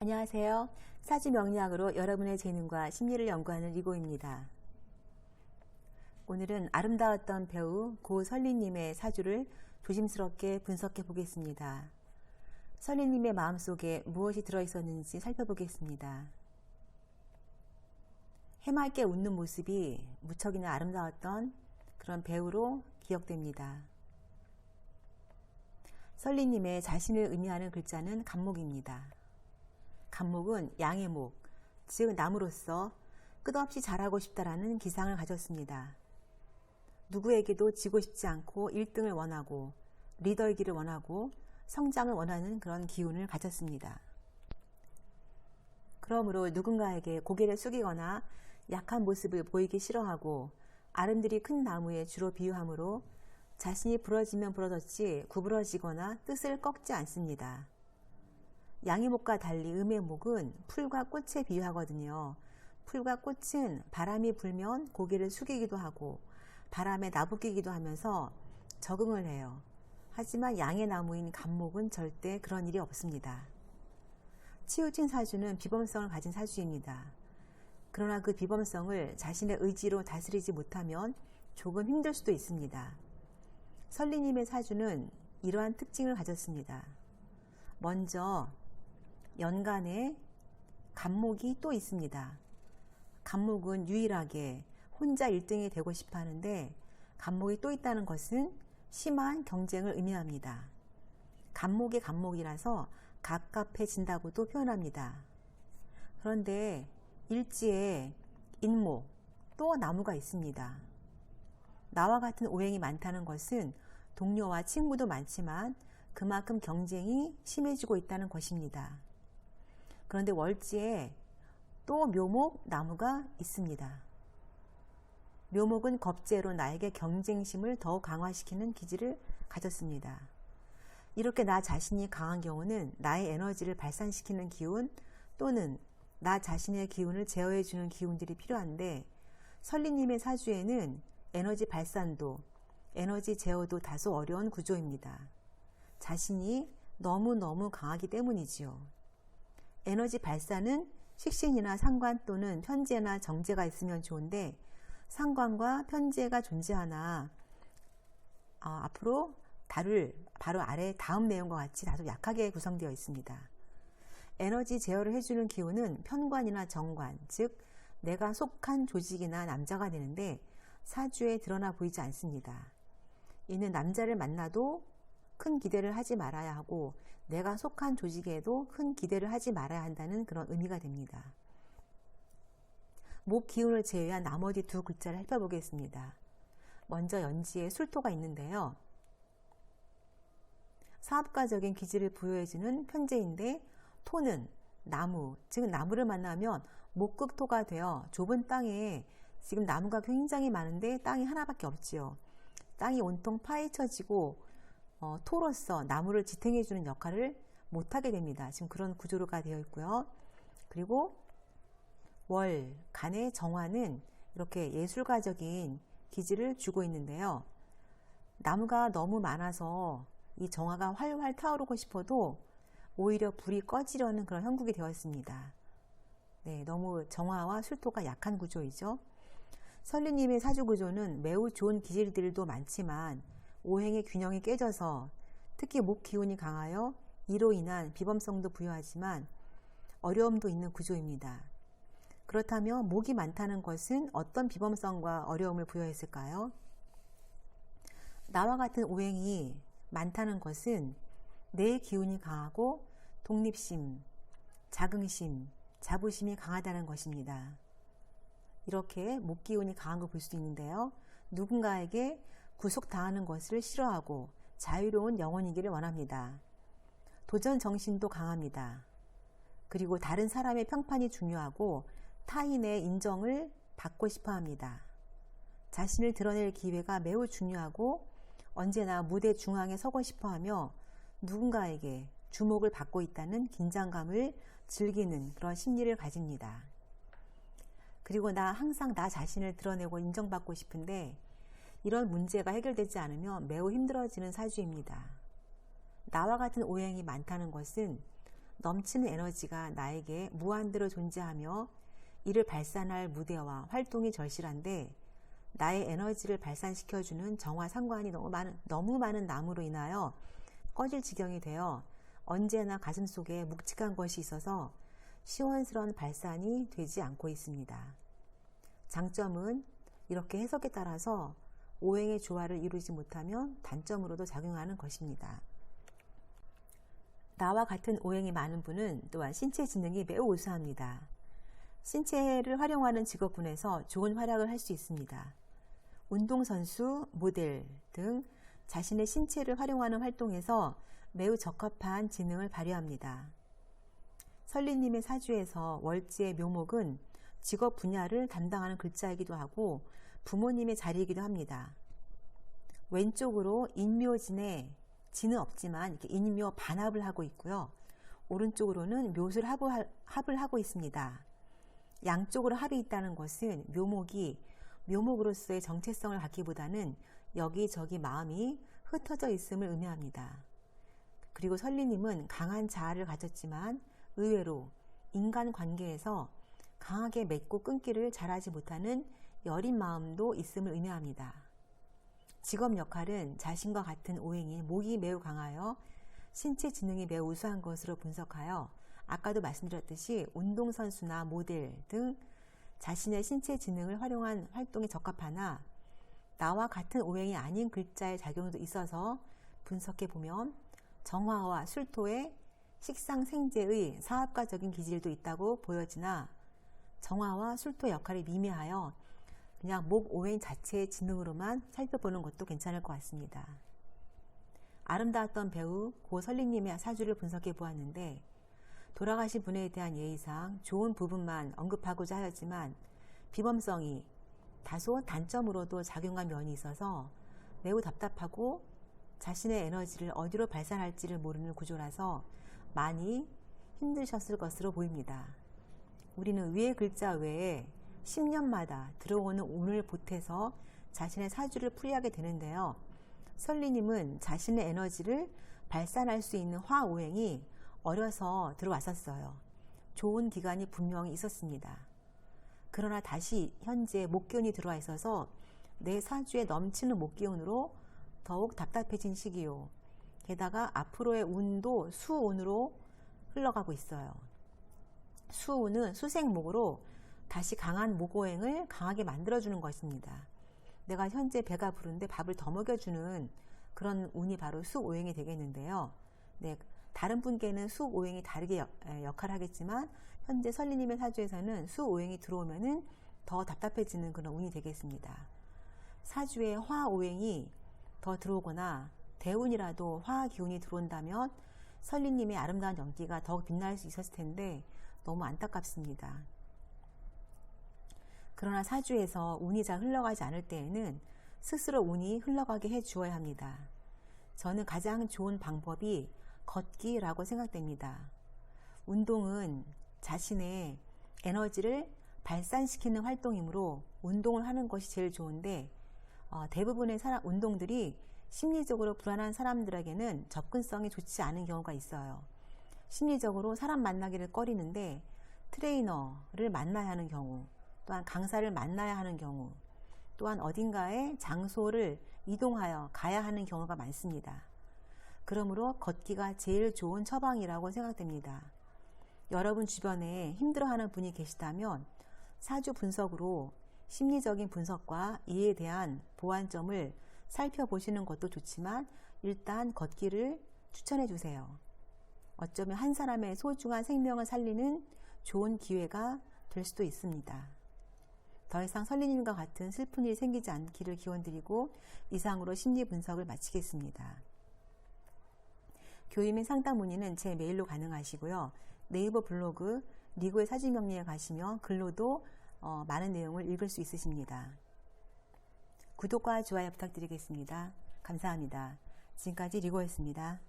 안녕하세요. 사주 명리학으로 여러분의 재능과 심리를 연구하는 리고입니다. 오늘은 아름다웠던 배우 고설리님의 사주를 조심스럽게 분석해 보겠습니다. 설리님의 마음속에 무엇이 들어있었는지 살펴보겠습니다. 해맑게 웃는 모습이 무척이나 아름다웠던 그런 배우로 기억됩니다. 설리님의 자신을 의미하는 글자는 간목입니다. 간목은 양의 목, 즉 나무로서 끝없이 자라고 싶다라는 기상을 가졌습니다. 누구에게도 지고 싶지 않고 1등을 원하고 리더이기를 원하고 성장을 원하는 그런 기운을 가졌습니다. 그러므로 누군가에게 고개를 숙이거나 약한 모습을 보이기 싫어하고 아름드리 큰 나무에 주로 비유하므로 자신이 부러지면 부러졌지 구부러지거나 뜻을 꺾지 않습니다. 양의 목과 달리 음의 목은 풀과 꽃에 비유하거든요. 풀과 꽃은 바람이 불면 고개를 숙이기도 하고 바람에 나부끼기도 하면서 적응을 해요. 하지만 양의 나무인 간목은 절대 그런 일이 없습니다. 치우친 사주는 비범성을 가진 사주입니다. 그러나 그 비범성을 자신의 의지로 다스리지 못하면 조금 힘들 수도 있습니다. 설리님의 사주는 이러한 특징을 가졌습니다. 먼저 연간에 간목이 또 있습니다. 간목은 유일하게 혼자 1등이 되고 싶어 하는데 간목이 또 있다는 것은 심한 경쟁을 의미합니다. 간목이 간목이라서 갑갑해진다고도 표현합니다. 그런데 일지에 인목, 또 나무가 있습니다. 나와 같은 오행이 많다는 것은 동료와 친구도 많지만 그만큼 경쟁이 심해지고 있다는 것입니다. 그런데 월지에 또 묘목, 나무가 있습니다. 묘목은 겁재로 나에게 경쟁심을 더욱 강화시키는 기질을 가졌습니다. 이렇게 나 자신이 강한 경우는 나의 에너지를 발산시키는 기운 또는 나 자신의 기운을 제어해주는 기운들이 필요한데 설리님의 사주에는 에너지 발산도, 에너지 제어도 다소 어려운 구조입니다. 자신이 너무너무 강하기 때문이지요. 에너지 발산은 식신이나 상관 또는 편재나 정제가 있으면 좋은데 상관과 편재가 존재하나 앞으로 다룰 바로 아래 다음 내용과 같이 다소 약하게 구성되어 있습니다. 에너지 제어를 해주는 기운은 편관이나 정관, 즉 내가 속한 조직이나 남자가 되는데 사주에 드러나 보이지 않습니다. 이는 남자를 만나도 큰 기대를 하지 말아야 하고 내가 속한 조직에도 큰 기대를 하지 말아야 한다는 그런 의미가 됩니다. 목 기운을 제외한 나머지 두 글자를 살펴보겠습니다. 먼저 연지에 술토가 있는데요. 사업가적인 기질을 부여해주는 편재인데 토는 나무, 즉 나무를 만나면 목극토가 되어 좁은 땅에 지금 나무가 굉장히 많은데 땅이 하나밖에 없지요. 땅이 온통 파헤쳐지고 토로서 나무를 지탱해주는 역할을 못하게 됩니다. 지금 그런 구조가 되어 있고요. 그리고 월, 간의 정화는 이렇게 예술가적인 기질을 주고 있는데요. 나무가 너무 많아서 이 정화가 활활 타오르고 싶어도 오히려 불이 꺼지려는 그런 형국이 되어 있습니다. 네, 너무 정화와 술토가 약한 구조이죠. 설리님의 사주 구조는 매우 좋은 기질들도 많지만 오행의 균형이 깨져서 특히 목 기운이 강하여 이로 인한 비범성도 부여하지만 어려움도 있는 구조입니다. 그렇다면 목이 많다는 것은 어떤 비범성과 어려움을 부여했을까요? 나와 같은 오행이 많다는 것은 내 기운이 강하고 독립심, 자긍심, 자부심이 강하다는 것입니다. 이렇게 목 기운이 강한 걸 볼 수도 있는데요. 누군가에게 구속당하는 것을 싫어하고 자유로운 영혼이기를 원합니다. 도전 정신도 강합니다. 그리고 다른 사람의 평판이 중요하고 타인의 인정을 받고 싶어 합니다. 자신을 드러낼 기회가 매우 중요하고 언제나 무대 중앙에 서고 싶어 하며 누군가에게 주목을 받고 있다는 긴장감을 즐기는 그런 심리를 가집니다. 그리고 항상 나 자신을 드러내고 인정받고 싶은데 이런 문제가 해결되지 않으면 매우 힘들어지는 사주입니다. 나와 같은 오행이 많다는 것은 넘치는 에너지가 나에게 무한대로 존재하며 이를 발산할 무대와 활동이 절실한데 나의 에너지를 발산시켜주는 정화 상관이 너무 많은 나무로 인하여 꺼질 지경이 되어 언제나 가슴 속에 묵직한 것이 있어서 시원스러운 발산이 되지 않고 있습니다. 장점은 이렇게 해석에 따라서 오행의 조화를 이루지 못하면 단점으로도 작용하는 것입니다. 나와 같은 오행이 많은 분은 또한 신체 지능이 매우 우수합니다. 신체를 활용하는 직업군에서 좋은 활약을 할 수 있습니다. 운동선수, 모델 등 자신의 신체를 활용하는 활동에서 매우 적합한 지능을 발휘합니다. 설리님의 사주에서 월지의 묘목은 직업 분야를 담당하는 글자이기도 하고 부모님의 자리이기도 합니다. 왼쪽으로 인묘진에 진은 없지만 이렇게 인묘 반합을 하고 있고요. 오른쪽으로는 묘술 합을 하고 있습니다. 양쪽으로 합이 있다는 것은 묘목이 묘목으로서의 정체성을 갖기보다는 여기저기 마음이 흩어져 있음을 의미합니다. 그리고 설리님은 강한 자아를 가졌지만 의외로 인간관계에서 강하게 맺고 끊기를 잘하지 못하는 여린 마음도 있음을 의미합니다. 직업 역할은 자신과 같은 오행인 목이 매우 강하여 신체 지능이 매우 우수한 것으로 분석하여 아까도 말씀드렸듯이 운동선수나 모델 등 자신의 신체 지능을 활용한 활동에 적합하나 나와 같은 오행이 아닌 글자의 작용도 있어서 분석해보면 정화와 술토의 식상생재의 사업가적인 기질도 있다고 보여지나 정화와 술토 역할이 미미하여 그냥 목 오행 자체의 지능으로만 살펴보는 것도 괜찮을 것 같습니다. 아름다웠던 배우 고설리님의 사주를 분석해 보았는데 돌아가신 분에 대한 예의상 좋은 부분만 언급하고자 하였지만 비범성이 다소 단점으로도 작용한 면이 있어서 매우 답답하고 자신의 에너지를 어디로 발산할지를 모르는 구조라서 많이 힘드셨을 것으로 보입니다. 우리는 위의 글자 외에 10년마다 들어오는 운을 보태서 자신의 사주를 풀이하게 되는데요. 설리님은 자신의 에너지를 발산할 수 있는 화오행이 어려서 들어왔었어요. 좋은 기간이 분명히 있었습니다. 그러나 다시 현재 목기운이 들어와 있어서 내 사주에 넘치는 목기운으로 더욱 답답해진 시기요. 게다가 앞으로의 운도 수운으로 흘러가고 있어요. 수운은 수생목으로 다시 강한 목오행을 강하게 만들어주는 것입니다. 내가 현재 배가 부른데 밥을 더 먹여주는 그런 운이 바로 수오행이 되겠는데요. 네, 다른 분께는 수오행이 다르게 역할을 하겠지만 현재 설리님의 사주에서는 수오행이 들어오면은 더 답답해지는 그런 운이 되겠습니다. 사주에 화오행이 더 들어오거나 대운이라도 화기운이 들어온다면 설리님의 아름다운 연기가 더욱 빛날 수 있었을 텐데 너무 안타깝습니다. 그러나 사주에서 운이 잘 흘러가지 않을 때에는 스스로 운이 흘러가게 해 주어야 합니다. 저는 가장 좋은 방법이 걷기라고 생각됩니다. 운동은 자신의 에너지를 발산시키는 활동이므로 운동을 하는 것이 제일 좋은데 대부분의 운동들이 심리적으로 불안한 사람들에게는 접근성이 좋지 않은 경우가 있어요. 심리적으로 사람 만나기를 꺼리는데 트레이너를 만나야 하는 경우, 또한 강사를 만나야 하는 경우, 또한 어딘가에 장소를 이동하여 가야 하는 경우가 많습니다. 그러므로 걷기가 제일 좋은 처방이라고 생각됩니다. 여러분 주변에 힘들어하는 분이 계시다면 사주 분석으로 심리적인 분석과 이에 대한 보완점을 살펴보시는 것도 좋지만 일단 걷기를 추천해 주세요. 어쩌면 한 사람의 소중한 생명을 살리는 좋은 기회가 될 수도 있습니다. 더 이상 설리님과 같은 슬픈 일이 생기지 않기를 기원드리고 이상으로 심리 분석을 마치겠습니다. 교육 및 상담 문의는 제 메일로 가능하시고요. 네이버 블로그 리고의 사주명리에 가시면 글로도 많은 내용을 읽을 수 있으십니다. 구독과 좋아요 부탁드리겠습니다. 감사합니다. 지금까지 리고였습니다.